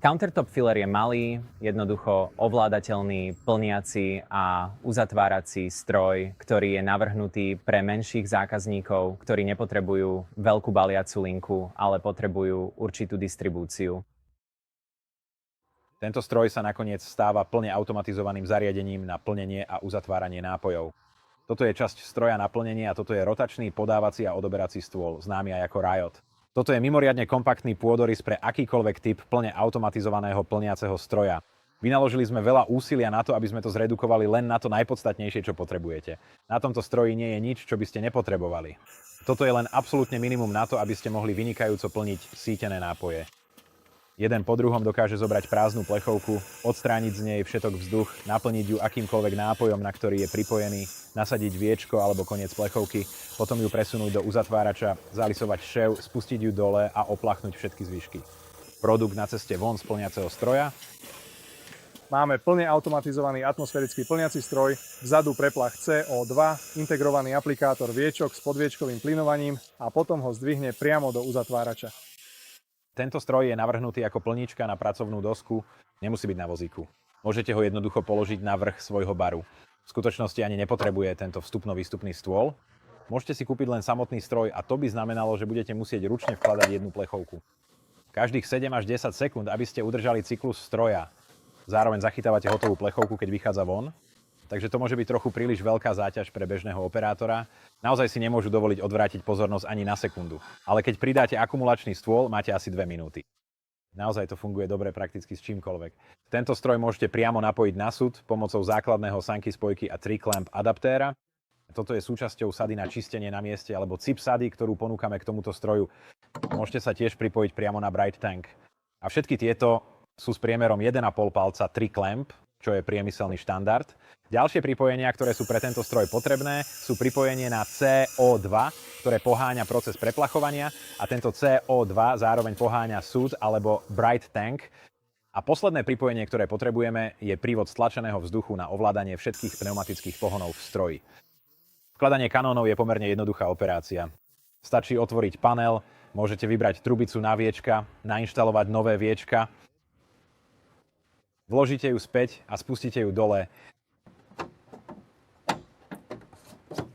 Countertop filler je malý, jednoducho ovládateľný, plniaci a uzatvárací stroj, ktorý je navrhnutý pre menších zákazníkov, ktorí nepotrebujú veľkú baliacu linku, ale potrebujú určitú distribúciu. Tento stroj sa nakoniec stáva plne automatizovaným zariadením na plnenie a uzatváranie nápojov. Toto je časť stroja na plnenie a toto je rotačný podávací a odoberací stôl, známy aj ako Riot. Toto je mimoriadne kompaktný pôdorys pre akýkoľvek typ plne automatizovaného plniaceho stroja. Vynaložili sme veľa úsilia na to, aby sme to zredukovali len na to najpodstatnejšie, čo potrebujete. Na tomto stroji nie je nič, čo by ste nepotrebovali. Toto je len absolútne minimum na to, aby ste mohli vynikajúco plniť sítené nápoje. Jeden po druhom dokáže zobrať prázdnu plechovku, odstrániť z nej všetok vzduch, naplniť ju akýmkoľvek nápojom, na ktorý je pripojený, nasadiť viečko alebo koniec plechovky, potom ju presunúť do uzatvárača, zalisovať šev, spustiť ju dole a oplachnúť všetky zvyšky. Produkt na ceste von z plniaceho stroja. Máme plne automatizovaný atmosférický plniaci stroj, vzadu preplach CO2, integrovaný aplikátor viečok s podviečkovým plynovaním a potom ho zdvihne priamo do uzatvárača. Tento stroj je navrhnutý ako plnička na pracovnú dosku, nemusí byť na vozíku. Môžete ho jednoducho položiť na vrch svojho baru. V skutočnosti ani nepotrebuje tento vstupno-výstupný stôl. Môžete si kúpiť len samotný stroj a to by znamenalo, že budete musieť ručne vkladať jednu plechovku. Každých 7 až 10 sekúnd, aby ste udržali cyklus stroja. Zároveň zachytávate hotovú plechovku, keď vychádza von. Takže to môže byť trochu príliš veľká záťaž pre bežného operátora. Naozaj si nemôžu dovoliť odvrátiť pozornosť ani na sekundu. Ale keď pridáte akumulačný stôl, máte asi 2 minúty. Naozaj to funguje dobre prakticky s čímkoľvek. Tento stroj môžete priamo napojiť na súd pomocou základného Sankey spojky a 3-clamp adaptéra. Toto je súčasťou sady na čistenie na mieste alebo CIP sady, ktorú ponúkame k tomuto stroju. Môžete sa tiež pripojiť priamo na Bright Tank. A všetky tieto sú s priemerom 1,5 palca 3-clamp, čo je priemyselný štandard. Ďalšie pripojenia, ktoré sú pre tento stroj potrebné, sú pripojenie na CO2, ktoré poháňa proces preplachovania a tento CO2 zároveň poháňa súd alebo Bright Tank. A posledné pripojenie, ktoré potrebujeme, je prívod stlačeného vzduchu na ovládanie všetkých pneumatických pohonov v stroji. Vkladanie kanónov je pomerne jednoduchá operácia. Stačí otvoriť panel, môžete vybrať trubicu na viečka, nainštalovať nové viečka, vložíte ju späť a spustíte ju dole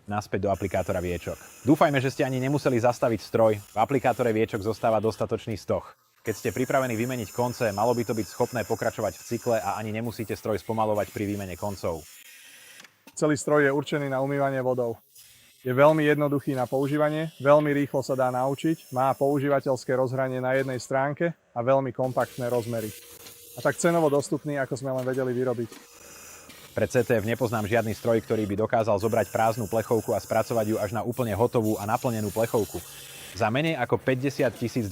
naspäť do aplikátora viečok. Dúfajme, že ste ani nemuseli zastaviť stroj. V aplikátore viečok zostáva dostatočný stoh. Keď ste pripravení vymeniť konce, malo by to byť schopné pokračovať v cykle a ani nemusíte stroj spomalovať pri výmene koncov. Celý stroj je určený na umývanie vodou. Je veľmi jednoduchý na používanie, veľmi rýchlo sa dá naučiť, má používateľské rozhranie na jednej stránke a veľmi kompaktné rozmery. A tak cenovo dostupný, ako sme len vedeli vyrobiť. Pre CTF nepoznám žiadny stroj, ktorý by dokázal zobrať prázdnu plechovku a spracovať ju až na úplne hotovú a naplnenú plechovku. Za menej ako $50 000.